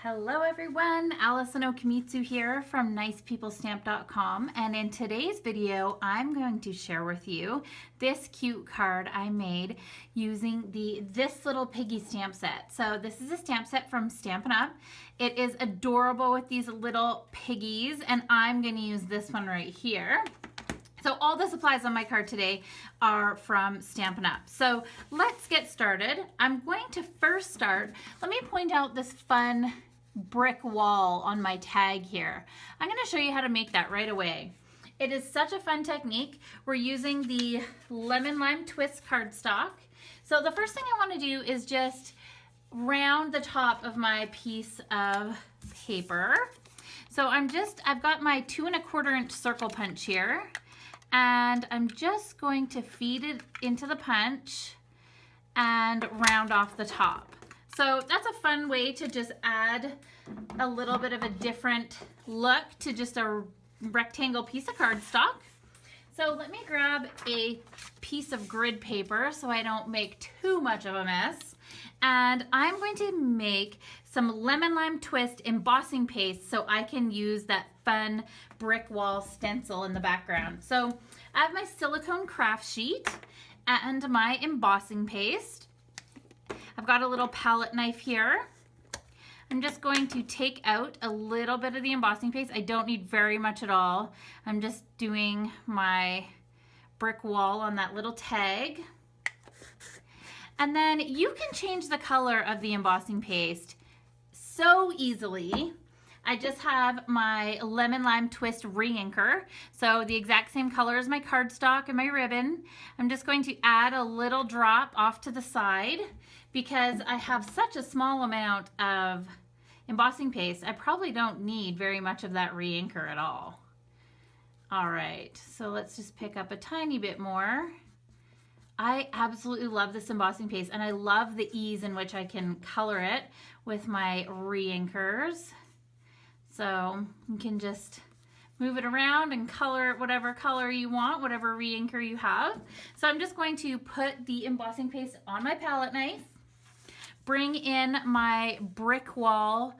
Hello everyone, Allison Okamitsu here from nicepeoplestamp.com, and in today's video I'm going to share with you this cute card I made using this little piggy stamp set. So this is a stamp set from Stampin' Up. It is adorable with these little piggies, and I'm going to use this one right here. So all the supplies on my card today are from Stampin' Up. So let's get started. I'm going to first start, let me point out this fun brick wall on my tag here. I'm going to show you how to make that right away. It is such a fun technique. We're using the Lemon Lime Twist cardstock. So the first thing I want to do is just round the top of my piece of paper. So I've got my 2 1/4 inch circle punch here, and I'm just going to feed it into the punch and round off the top. So that's a fun way to just add a little bit of a different look to just a rectangle piece of cardstock. So let me grab a piece of grid paper so I don't make too much of a mess. And I'm going to make some Lemon Lime Twist embossing paste so I can use that fun brick wall stencil in the background. So I have my silicone craft sheet and my embossing paste. I've got a little palette knife here. I'm just going to take out a little bit of the embossing paste. I don't need very much at all. I'm just doing my brick wall on that little tag. And then you can change the color of the embossing paste so easily. I just have my Lemon Lime Twist re-inker, so the exact same color as my cardstock and my ribbon. I'm just going to add a little drop off to the side because I have such a small amount of embossing paste. I probably don't need very much of that re-inker at all. All right, so let's just pick up a tiny bit more. I absolutely love this embossing paste, and I love the ease in which I can color it with my re-inkers. So you can just move it around and color it whatever color you want, whatever re-inker you have. So I'm just going to put the embossing paste on my palette knife, bring in my brick wall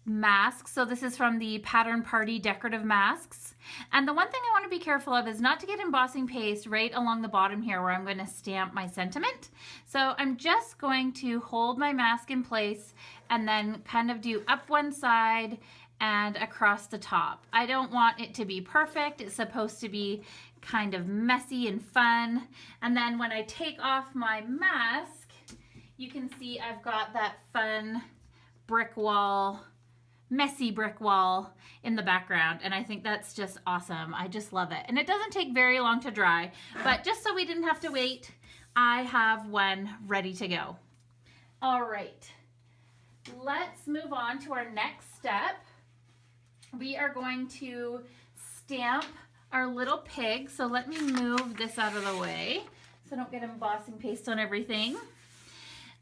mask. So this is from the Pattern Party Decorative Masks. And the one thing I want to be careful of is not to get embossing paste right along the bottom here where I'm going to stamp my sentiment. So I'm just going to hold my mask in place and then kind of do up one side and across the top. I don't want it to be perfect. It's supposed to be kind of messy and fun. And then when I take off my mask, you can see I've got that fun brick wall, messy brick wall in the background, and I think that's just awesome. I just love it. And it doesn't take very long to dry, but just so we didn't have to wait, I have one ready to go. All right, let's move on to our next step. We are going to stamp our little pig. So let me move this out of the way so I don't get embossing paste on everything.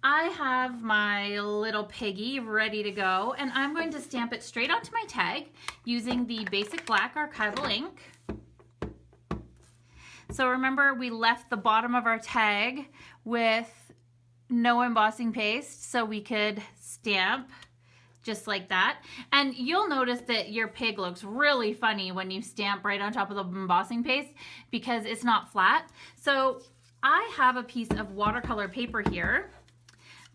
I have my little piggy ready to go, and I'm going to stamp it straight onto my tag using the basic black archival ink. So remember, we left the bottom of our tag with no embossing paste so we could stamp just like that. And you'll notice that your pig looks really funny when you stamp right on top of the embossing paste because it's not flat. So I have a piece of watercolor paper here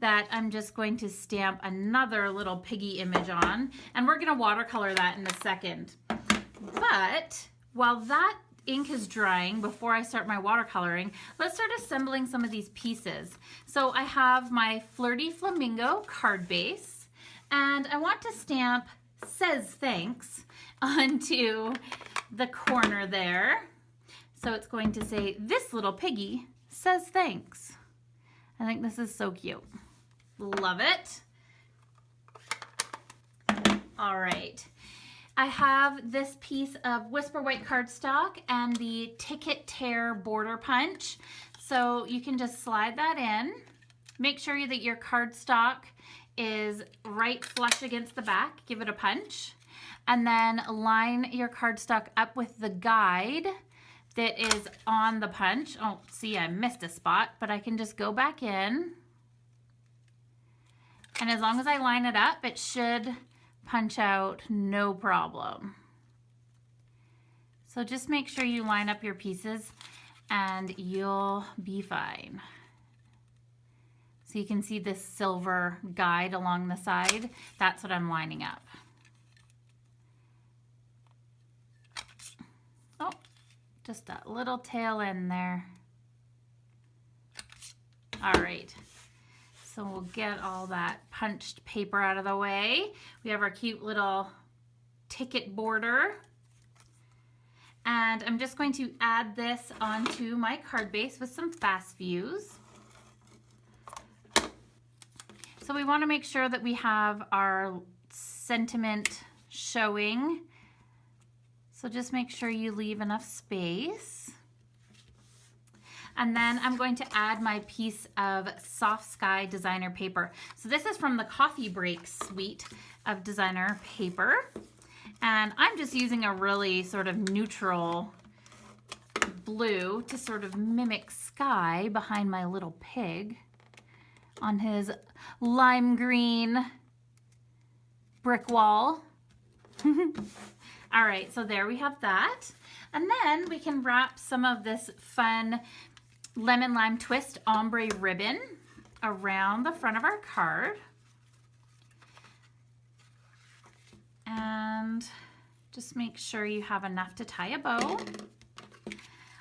that I'm just going to stamp another little piggy image on, and we're going to watercolor that in a second. But while that ink is drying before I start my watercoloring, let's start assembling some of these pieces. So I have my Flirty Flamingo card base, and I want to stamp Says Thanks onto the corner there. So it's going to say, "This little piggy says thanks." I think this is so cute. Love it. All right. I have this piece of Whisper White cardstock and the Ticket Tear border punch. So you can just slide that in. Make sure that your cardstock is right flush against the back. Give it a punch. And then line your cardstock up with the guide that is on the punch. Oh, see, I missed a spot, but I can just go back in And as long as I line it up, it should punch out no problem. So just make sure you line up your pieces and you'll be fine. So you can see this silver guide along the side. That's what I'm lining up. Oh, just that little tail end there. All right. So we'll get all that punched paper out of the way. We have our cute little ticket border. And I'm just going to add this onto my card base with some fast views. So we want to make sure that we have our sentiment showing. So just make sure you leave enough space. And then I'm going to add my piece of Soft Sky designer paper. So this is from the Coffee Break suite of designer paper. And I'm just using a really sort of neutral blue to sort of mimic sky behind my little pig on his lime green brick wall. All right, so there we have that. And then we can wrap some of this fun lemon lime twist ombre ribbon around the front of our card. And just make sure you have enough to tie a bow.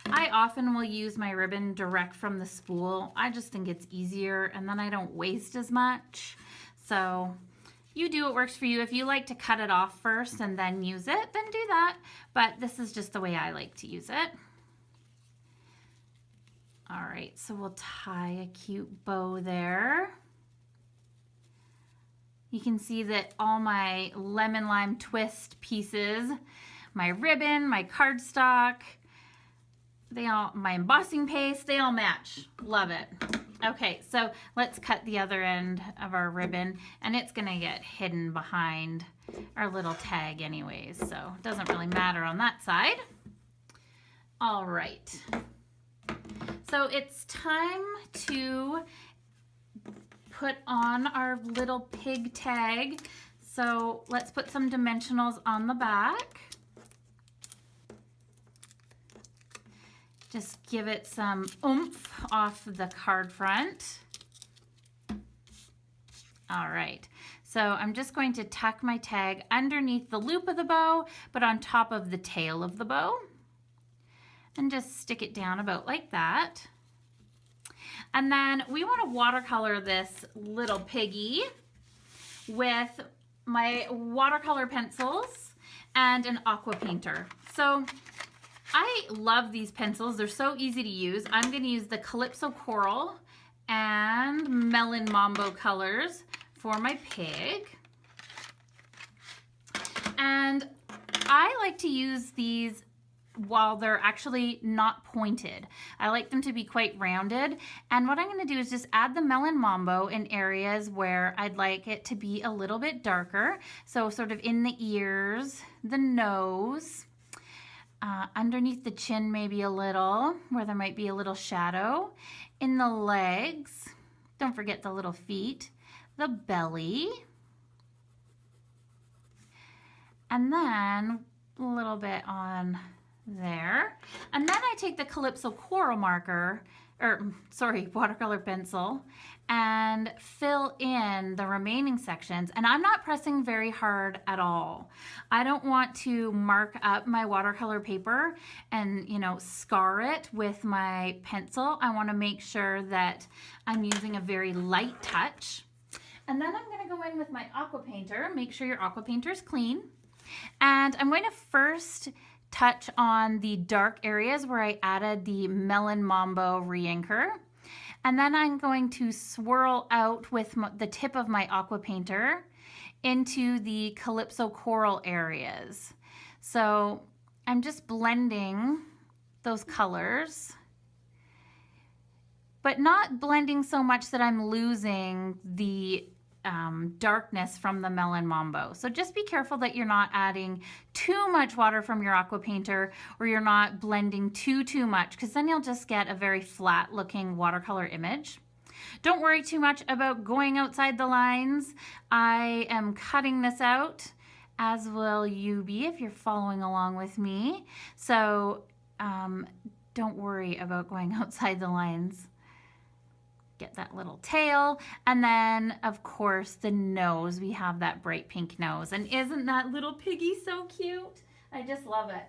I often will use my ribbon direct from the spool. I just think it's easier and then I don't waste as much. So you do what works for you. If you like to cut it off first and then use it, then do that. But this is just the way I like to use it. All right, so we'll tie a cute bow there. You can see that all my lemon lime twist pieces, my ribbon, my cardstock, my embossing paste, they all match. Love it. Okay, so let's cut the other end of our ribbon, and it's gonna get hidden behind our little tag anyways, so it doesn't really matter on that side. All right. So it's time to put on our little pig tag. So let's put some dimensionals on the back. Just give it some oomph off the card front. All right, so I'm just going to tuck my tag underneath the loop of the bow, but on top of the tail of the bow. And just stick it down about like that. And then we want to watercolor this little piggy with my watercolor pencils and an aqua painter. So I love these pencils. They're so easy to use. I'm going to use the Calypso Coral and Melon Mambo colors for my pig. And I like to use these while they're actually not pointed. I like them to be quite rounded. And what I'm going to do is just add the Melon Mambo in areas where I'd like it to be a little bit darker. So sort of in the ears, the nose, underneath the chin maybe a little, where there might be a little shadow, in the legs, don't forget the little feet, the belly, and then a little bit on there. And then I take the Calypso Coral marker, watercolor pencil, and fill in the remaining sections. And I'm not pressing very hard at all. I don't want to mark up my watercolor paper and, scar it with my pencil. I want to make sure that I'm using a very light touch. And then I'm going to go in with my aqua painter. Make sure your aqua painter is clean. And I'm going to first touch on the dark areas where I added the Melon Mambo re-inker. And then I'm going to swirl out with the tip of my aqua painter into the Calypso Coral areas. So I'm just blending those colors, but not blending so much that I'm losing the darkness from the Melon Mambo. So just be careful that you're not adding too much water from your aqua painter, or you're not blending too much, because then you'll just get a very flat looking watercolor image. Don't worry too much about going outside the lines. I am cutting this out, as will you be if you're following along with me. So don't worry about going outside the lines. Get that little tail, and then of course the nose. We have that bright pink nose, and isn't that little piggy so cute? I just love it.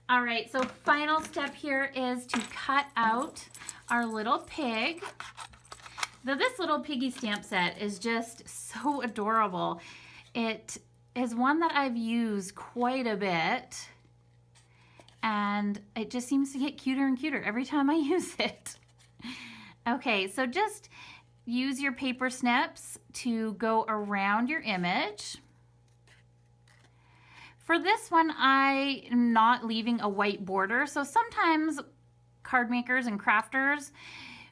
All right, so final step here is to cut out our little pig. This little piggy stamp set is just so adorable. It is one that I've used quite a bit, and it just seems to get cuter and cuter every time I use it. Okay, so just use your paper snips to go around your image. For this one, I am not leaving a white border. So sometimes card makers and crafters,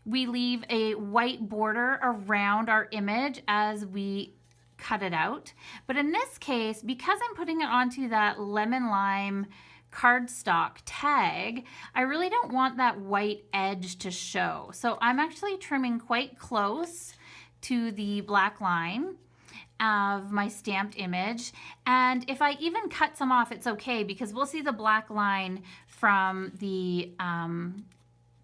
we leave a white border around our image as we cut it out. But in this case, because I'm putting it onto that lemon lime cardstock tag, I really don't want that white edge to show. So I'm actually trimming quite close to the black line of my stamped image. And if I even cut some off, it's okay, because we'll see the black line from the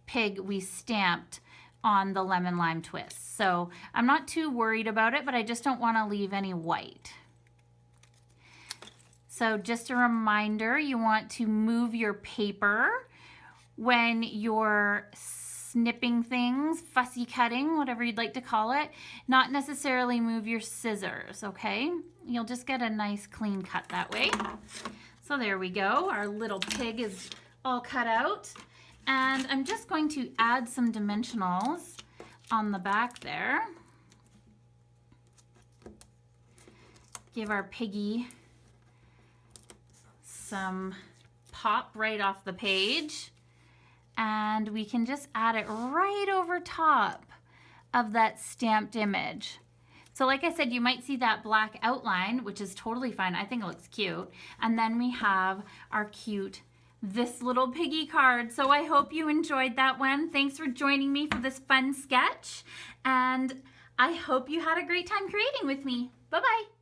pig we stamped on the lemon lime twist. So I'm not too worried about it, but I just don't want to leave any white. So just a reminder, you want to move your paper when you're snipping things, fussy cutting, whatever you'd like to call it, not necessarily move your scissors, okay? You'll just get a nice clean cut that way. So there we go, our little pig is all cut out. And I'm just going to add some dimensionals on the back there. Give our piggy some pop right off the page, and we can just add it right over top of that stamped image. So like I said, you might see that black outline, which is totally fine. I think it looks cute. And then we have our cute This Little Piggy card. So I hope you enjoyed that one. Thanks for joining me for this fun sketch, and I hope you had a great time creating with me. Bye-bye.